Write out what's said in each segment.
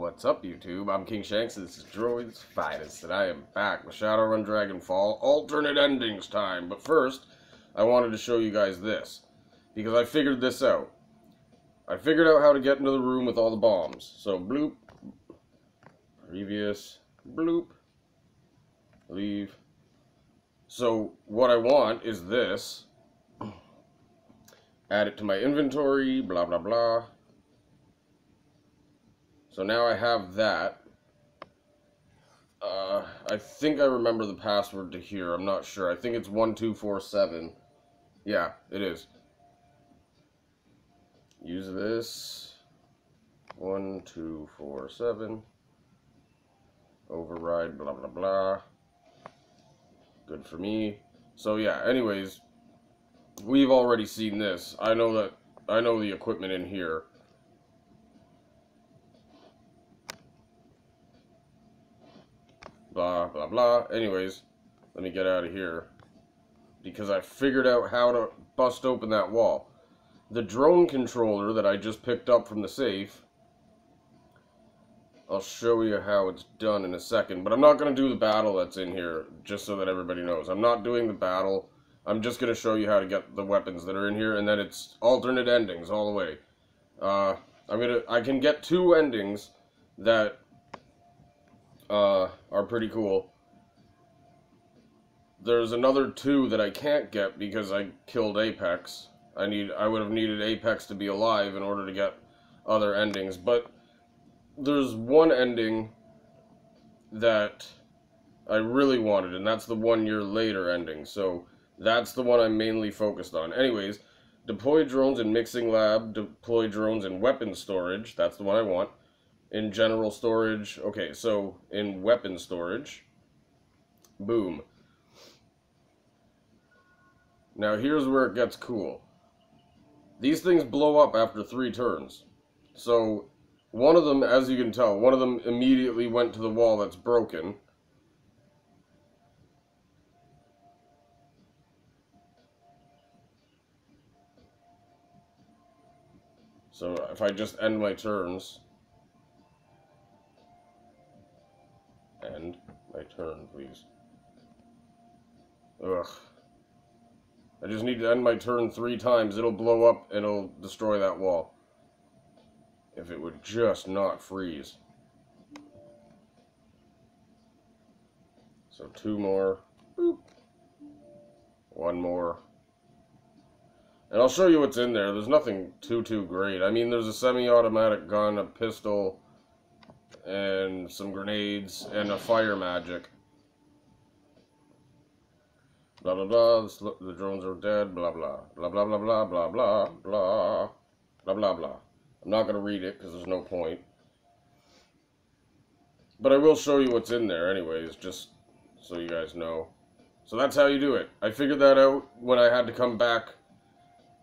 What's up, YouTube? I'm King Shanks, and this is Droid's Finest, and I am back with Shadowrun Dragonfall alternate endings time. But first, I wanted to show you guys this, because I figured this out. I figured out how to get into the room with all the bombs. So, bloop, previous, bloop, leave. So, what I want is this. Add it to my inventory, blah, blah, blah. So now I have that. I think I remember the password to here. I'm not sure. I think it's 1247. Yeah, it is. Use this. 1247. Override, blah, blah, blah. Good for me. So yeah, anyways, we've already seen this. I know the equipment in here. Blah, blah, blah. Anyways, let me get out of here, because I figured out how to bust open that wall. The drone controller that I just picked up from the safe, I'll show you how it's done in a second, but I'm not going to do the battle that's in here, just so that everybody knows. I'm not doing the battle. I'm just going to show you how to get the weapons that are in here, and then it's alternate endings all the way. I can get two endings that are pretty cool. There's another two that I can't get because I killed Apex. I would have needed Apex to be alive in order to get other endings, but there's one ending that I really wanted, and that's the 1 year later ending. So that's the one I'm mainly focused on. Anyways, deploy drones in mixing lab, deploy drones in weapon storage. That's the one I want. In general storage, okay, so in weapon storage, boom. Now here's where it gets cool. These things blow up after 3 turns. So one of them, as you can tell, one of them immediately went to the wall that's broken. So if I just end my turns, end my turn, please. Ugh. I just need to end my turn 3 times. It'll blow up and it'll destroy that wall. If it would just not freeze. So 2 more. Boop. 1 more. And I'll show you what's in there. There's nothing too great. I mean, there's a semi-automatic gun, a pistol, and some grenades, and a fire magic. Blah, blah, blah. The drones are dead. Blah, blah. Blah, blah, blah, blah, blah, blah, blah. Blah, blah, blah. I'm not going to read it, because there's no point. But I will show you what's in there anyways, just so you guys know. So that's how you do it. I figured that out when I had to come back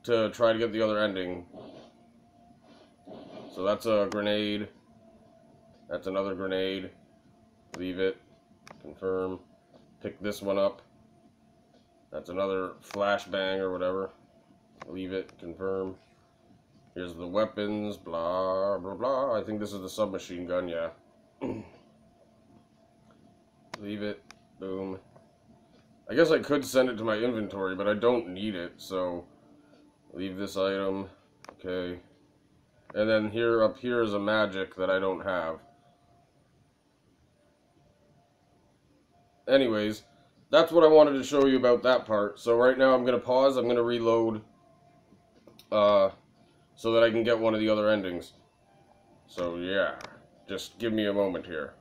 to try to get the other ending. So that's a grenade. That's another grenade. Leave it. Confirm. Pick this one up. That's another flashbang or whatever. Leave it. Confirm. Here's the weapons. Blah, blah, blah. I think this is the submachine gun, yeah. Leave it. Boom. I guess I could send it to my inventory, but I don't need it, so leave this item. Okay. And then up here is a magic that I don't have. Anyways, that's what I wanted to show you about that part. So right now I'm going to pause. I'm going to reload so that I can get one of the other endings. So yeah, just give me a moment here.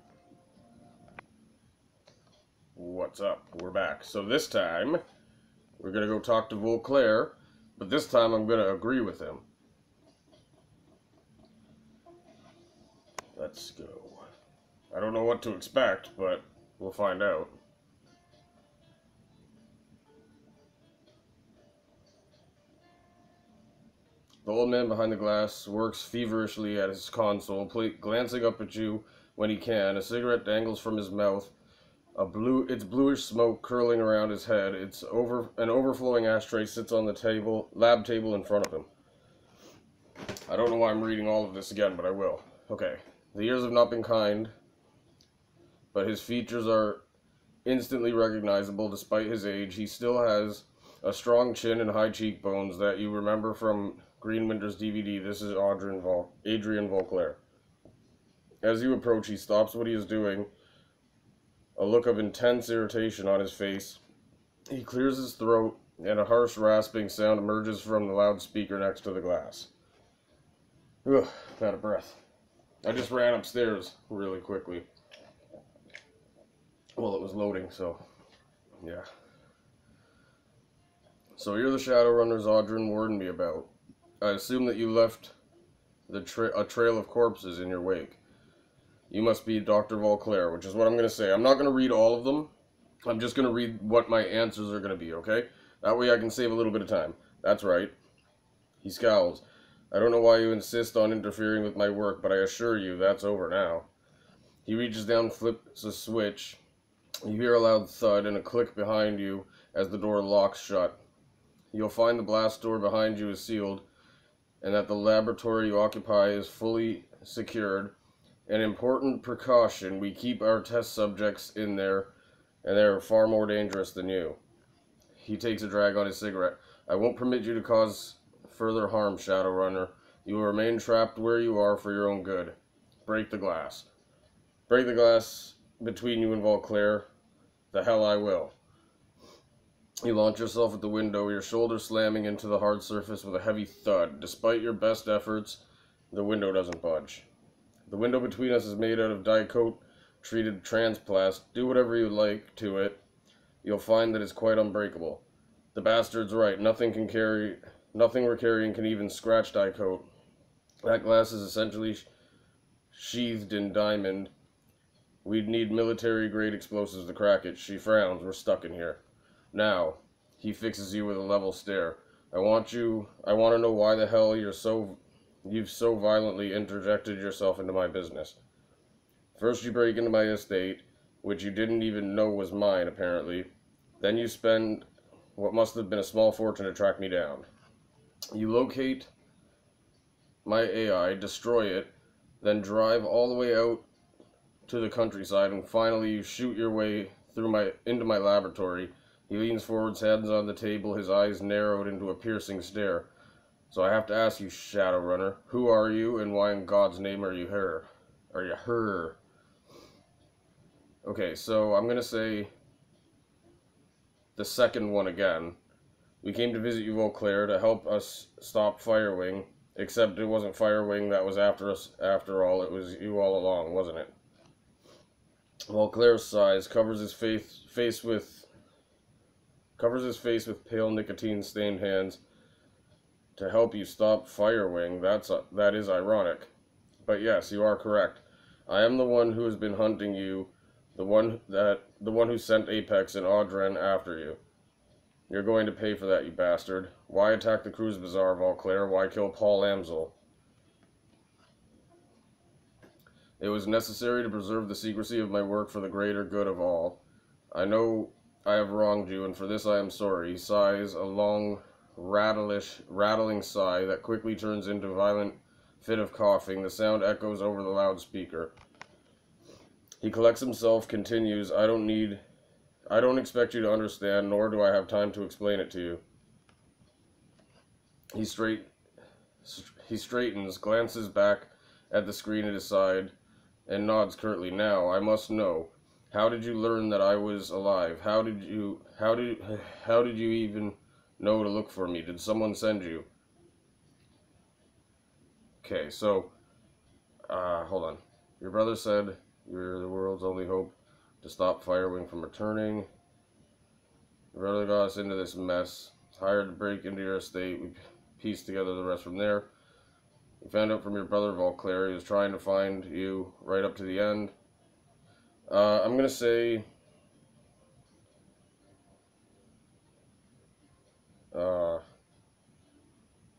What's up? We're back. So this time, we're going to go talk to Volclair, but this time I'm going to agree with him. Let's go. I don't know what to expect, but we'll find out. The old man behind the glass works feverishly at his console, glancing up at you when he can. A cigarette dangles from his mouth. It's bluish smoke curling around his head. An overflowing ashtray sits on the lab table in front of him. I don't know why I'm reading all of this again, but I will. Okay. The years have not been kind, but his features are instantly recognizable despite his age. He still has a strong chin and high cheekbones that you remember from Greenwinter's DVD. This is Adrian Vauclair. As you approach, he stops what he is doing, a look of intense irritation on his face. He clears his throat, and a harsh rasping sound emerges from the loudspeaker next to the glass. Ugh, out of breath. I just ran upstairs really quickly. Well, it was loading, so yeah. So you're the Shadowrunners Audrin warned me about. I assume that you left a trail of corpses in your wake. You must be Dr. Vauclair, which is what I'm going to say. I'm not going to read all of them. I'm just going to read what my answers are going to be, okay? That way I can save a little bit of time. That's right. He scowls. I don't know why you insist on interfering with my work, but I assure you that's over now. He reaches down, flips a switch. You hear a loud thud and a click behind you as the door locks shut. You'll find the blast door behind you is sealed, and that the laboratory you occupy is fully secured. An important precaution, we keep our test subjects in there, and they are far more dangerous than you. He takes a drag on his cigarette. I won't permit you to cause further harm, Shadowrunner. You will remain trapped where you are for your own good. Break the glass. Break the glass between you and Vauclair. The hell I will. You launch yourself at the window, your shoulder slamming into the hard surface with a heavy thud. Despite your best efforts, the window doesn't budge. The window between us is made out of Dicoat treated transplast. Do whatever you like to it. You'll find that it's quite unbreakable. The bastard's right. Nothing we're carrying can even scratch Dicoat. That glass is essentially sheathed in diamond. We'd need military-grade explosives to crack it. She frowns. We're stuck in here. Now, he fixes you with a level stare. I want to know why the hell you've so violently interjected yourself into my business. First you break into my estate, which you didn't even know was mine, apparently. Then you spend what must have been a small fortune to track me down. You locate my AI, destroy it, then drive all the way out to the countryside, and finally you shoot your way into my laboratory. He leans forward, hands on the table, his eyes narrowed into a piercing stare. So I have to ask you, Shadowrunner, who are you, and why in God's name are you her? Are you her? Okay, so I'm gonna say the second one again. We came to visit you, Vauclair, to help us stop Firewing, except it wasn't Firewing that was after us after all, it was you all along, wasn't it? Vauclair sighs, covers his face with pale nicotine-stained hands. To help you stop Firewing, that is ironic. But yes, you are correct. I am the one who has been hunting you, the one who sent Apex and Audrin after you. You're going to pay for that, you bastard. Why attack the cruise bazaar, Vauclair? Why kill Paul Amsel? It was necessary to preserve the secrecy of my work for the greater good of all. I know I have wronged you, and for this I am sorry. He sighs, a long, rattling sigh that quickly turns into a violent fit of coughing. The sound echoes over the loudspeaker. He collects himself, continues, I don't expect you to understand, nor do I have time to explain it to you. He straightens, glances back at the screen at his side, and nods curtly. Now, I must know. How did you learn that I was alive? How did you even know to look for me? Did someone send you? Okay, so, hold on. Your brother said you're the world's only hope to stop Firewing from returning. Your brother got us into this mess. Hired to break into your estate. We pieced together the rest from there. We found out from your brother Vauclair. He was trying to find you right up to the end. I'm gonna say the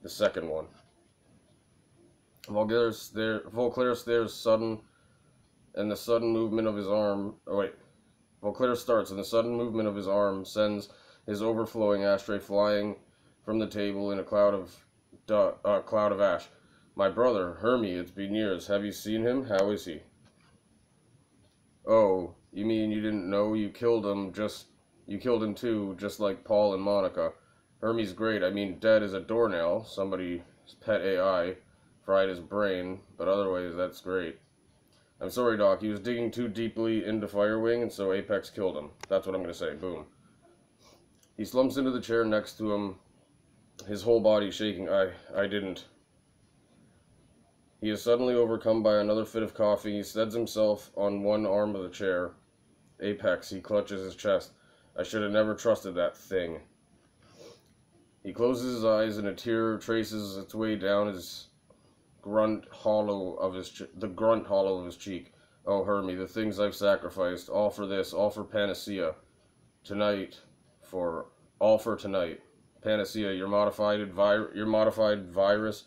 second one. Vauclair stares sudden, and the sudden movement of his arm. Oh wait, Vauclair starts, and the sudden movement of his arm sends his overflowing ashtray flying from the table in a cloud of ash. My brother, Hermie, it's been years. Have you seen him? How is he? Oh, you mean you didn't know? You killed him too, just like Paul and Monica. Hermie's great. I mean, dead as a doornail. Somebody's pet AI fried his brain, but otherwise, that's great. I'm sorry, Doc. He was digging too deeply into Firewing, and so Apex killed him. That's what I'm gonna say. Boom. He slumps into the chair next to him, his whole body shaking. I didn't. He is suddenly overcome by another fit of coughing. He steadies himself on one arm of the chair. Apex, he clutches his chest. I should have never trusted that thing. He closes his eyes and a tear traces its way down his the grunt hollow of his cheek. Oh, Hermie, the things I've sacrificed, all for this, all for Panacea. All for tonight. Panacea, your modified virus.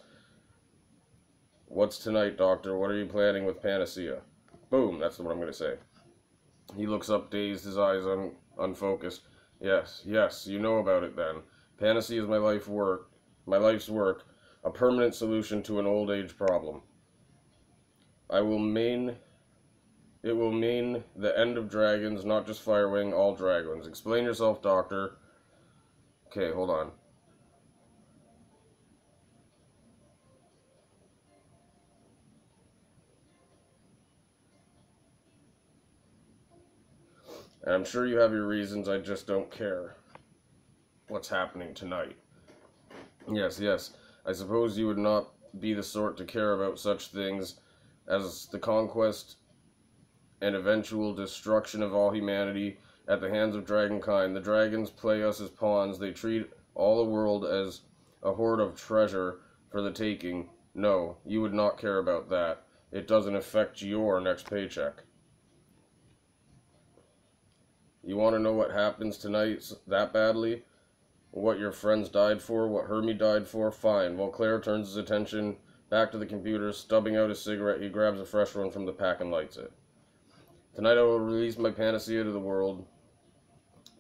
What's tonight, Doctor? What are you planning with Panacea? Boom, that's what I'm going to say. He looks up dazed, his eyes unfocused. Yes, you know about it then. Panacea is my life's work, a permanent solution to an old age problem. It will mean the end of dragons, not just Firewing, all dragons. Explain yourself, Doctor. Okay, hold on. And I'm sure you have your reasons, I just don't care what's happening tonight. Yes. I suppose you would not be the sort to care about such things as the conquest and eventual destruction of all humanity at the hands of dragonkind. The dragons play us as pawns. They treat all the world as a hoard of treasure for the taking. No, you would not care about that. It doesn't affect your next paycheck. You want to know what happens tonight that badly? What your friends died for? What Hermie died for? Fine. While Claire turns his attention back to the computer, stubbing out a cigarette, he grabs a fresh one from the pack and lights it. Tonight I will release my Panacea to the world,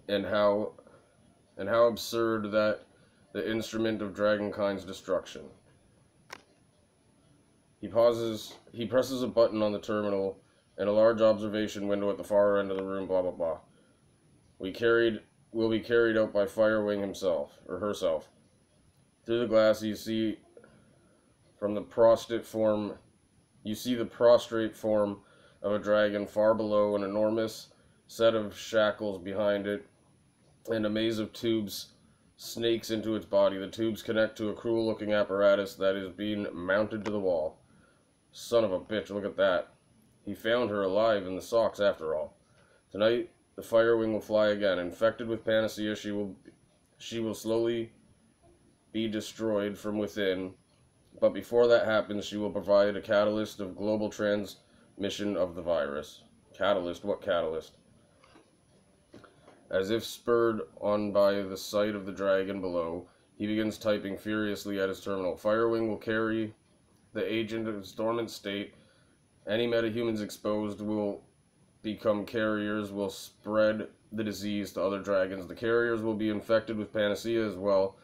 and how absurd that the instrument of dragonkind's destruction. He presses a button on the terminal, and a large observation window at the far end of the room, blah blah blah. Will be carried out by Firewing himself, or herself. Through the glass you see the prostrate form of a dragon far below, an enormous set of shackles behind it, and a maze of tubes snakes into its body. The tubes connect to a cruel-looking apparatus that is being mounted to the wall. Son of a bitch, look at that. He found her alive in the socks after all. Tonight, the Firewing will fly again. Infected with Panacea, she will slowly be destroyed from within. But before that happens, she will provide a catalyst of global transmission of the virus. Catalyst? What catalyst? As if spurred on by the sight of the dragon below, he begins typing furiously at his terminal. Firewing will carry the agent of its dormant state. Any metahumans exposed will become carriers, will spread the disease to other dragons. The carriers will be infected with Panacea as well,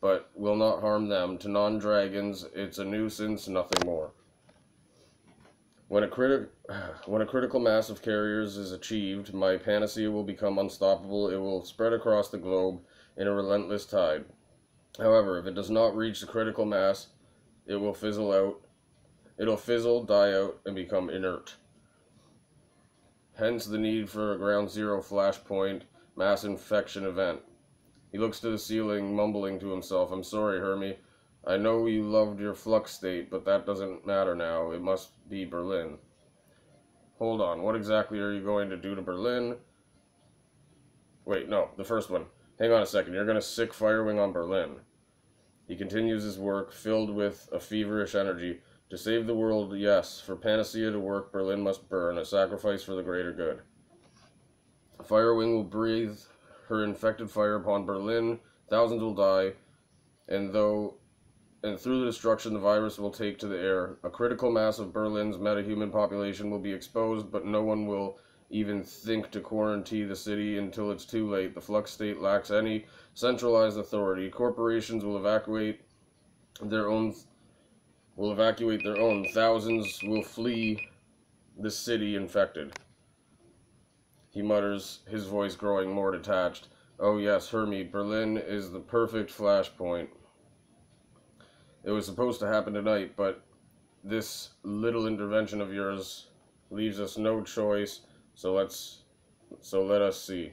but will not harm them. To non-dragons, it's a nuisance, nothing more. When a critical mass of carriers is achieved, my Panacea will become unstoppable. It will spread across the globe in a relentless tide. However, if it does not reach the critical mass, it will fizzle out. It'll fizzle, die out, and become inert. Hence the need for a ground zero flashpoint mass infection event. He looks to the ceiling, mumbling to himself. I'm sorry, Hermie. I know you loved your flux state, but that doesn't matter now. It must be Berlin. Hold on, what exactly are you going to do to Berlin? Wait, no, the first one. Hang on a second, you're going to sick Firewing on Berlin. He continues his work, filled with a feverish energy. To save the world, yes. For Panacea to work, Berlin must burn, a sacrifice for the greater good. Firewing will breathe her infected fire upon Berlin. Thousands will die, and through the destruction the virus will take to the air. A critical mass of Berlin's metahuman population will be exposed, but no one will even think to quarantine the city until it's too late. The flux state lacks any centralized authority. Corporations will evacuate their own will evacuate their own. Thousands will flee the city infected. He mutters, his voice growing more detached. Oh yes, Hermie, Berlin is the perfect flashpoint. It was supposed to happen tonight, but this little intervention of yours leaves us no choice, so let us see.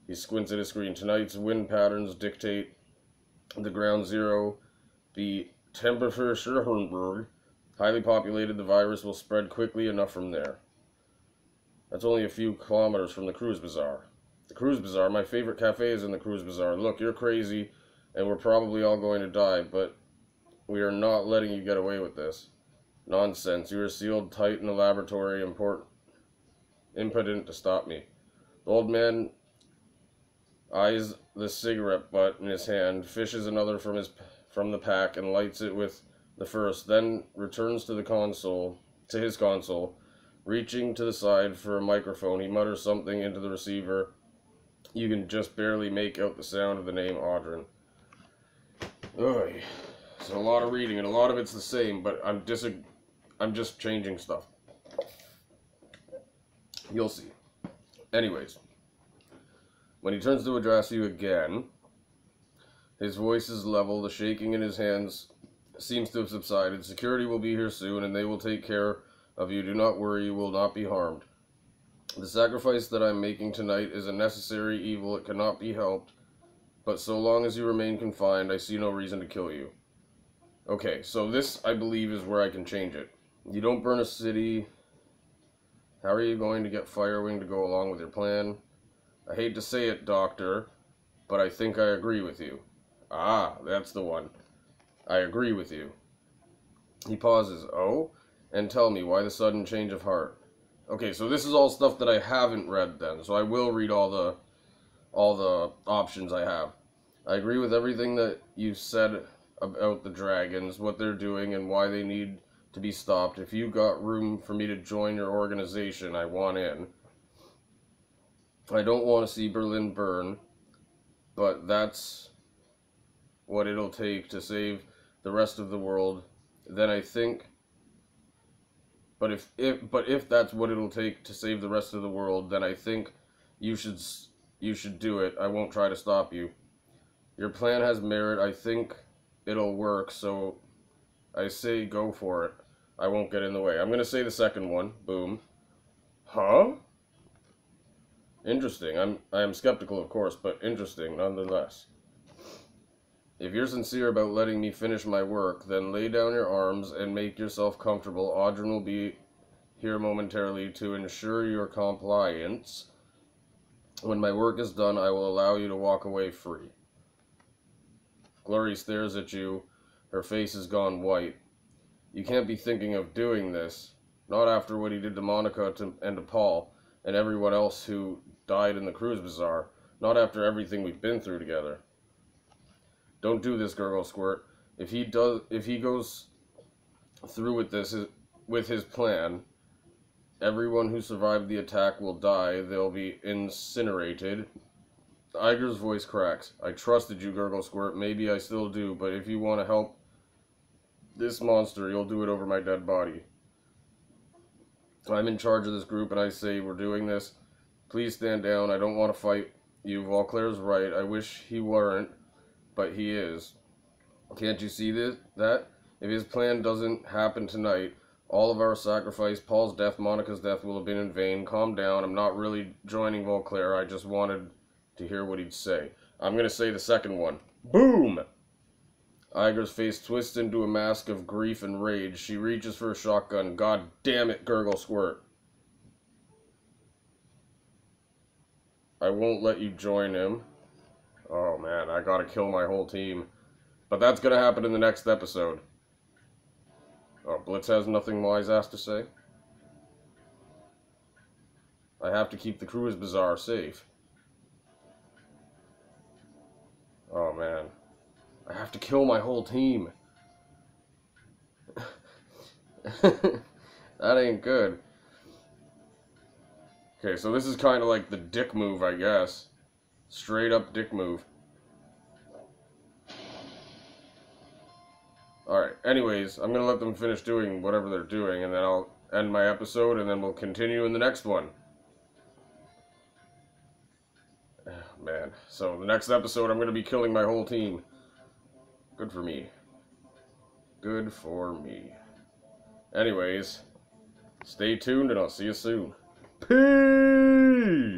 He squints at his screen. Tonight's wind patterns dictate the ground zero be Tempelhof. Highly populated, the virus will spread quickly enough from there. That's only a few kilometers from the Cruise Bazaar. The Cruise Bazaar? My favorite cafe is in the Cruise Bazaar. Look, you're crazy, and we're probably all going to die, but we are not letting you get away with this. Nonsense. You are sealed tight in the laboratory, impotent to stop me. The old man eyes the cigarette butt in his hand, fishes another from the pack, and lights it with the first, then returns to his console. Reaching to the side for a microphone, he mutters something into the receiver. You can just barely make out the sound of the name Audrin. Ugh. It's a lot of reading, and a lot of it's the same, but I'm just changing stuff. You'll see. Anyways, when he turns to address you again, his voice is level, the shaking in his hands seems to have subsided. Security will be here soon, and they will take care of you. Do not worry, you will not be harmed. The sacrifice that I'm making tonight is a necessary evil. It cannot be helped, but so long as you remain confined, I see no reason to kill you. Okay, so this, I believe, is where I can change it. You don't burn a city. How are you going to get Firewing to go along with your plan? I hate to say it, Doctor, but I think I agree with you. Ah, that's the one. I agree with you. He pauses. Oh? And tell me, why the sudden change of heart? Okay, so this is all stuff that I haven't read then, so I will read all the options I have. I agree with everything that you said about the dragons, what they're doing, and why they need to be stopped. If you got room for me to join your organization, I want in. I don't want to see Berlin burn, but that's what it'll take to save the rest of the world. Then I think, but if that's what it'll take to save the rest of the world, then I think you should do it. I won't try to stop you. Your plan has merit. I think it'll work, so I say go for it. I won't get in the way. I'm going to say the second one. Boom. Huh? Interesting. I am skeptical, of course, but interesting nonetheless. If you're sincere about letting me finish my work, then lay down your arms and make yourself comfortable. Audrin will be here momentarily to ensure your compliance. When my work is done, I will allow you to walk away free. Glory stares at you. Her face has gone white. You can't be thinking of doing this. Not after what he did to Monica and to Paul, and everyone else who died in the Cruise Bazaar. Not after everything we've been through together. Don't do this, Gurgle Squirt. If he goes through with his plan, everyone who survived the attack will die. They'll be incinerated. Iger's voice cracks. I trusted you, Gurgle Squirt. Maybe I still do, but if you want to help this monster, you'll do it over my dead body. I'm in charge of this group, and I say we're doing this. Please stand down. I don't want to fight you. Vauclair's right. I wish he weren't, but he is. Can't you see that? If his plan doesn't happen tonight, all of our sacrifice, Paul's death, Monica's death, will have been in vain. Calm down. I'm not really joining Vauclair. I just wanted to hear what he'd say. I'm going to say the second one. Boom! Iger's face twists into a mask of grief and rage. She reaches for a shotgun. God damn it, Gurgle Squirt. I won't let you join him. Oh man, I gotta kill my whole team. But that's gonna happen in the next episode. Oh, Blitz has nothing wise-ass to say? I have to keep the Cruise Bazaar safe. Oh man. I have to kill my whole team. That ain't good. Okay, so this is kind of like the dick move, I guess. Straight up dick move. Alright, anyways, I'm gonna let them finish doing whatever they're doing, and then I'll end my episode, and then we'll continue in the next one. Man, so the next episode I'm gonna be killing my whole team. Good for me. Good for me. Anyways, stay tuned, and I'll see you soon. Peace!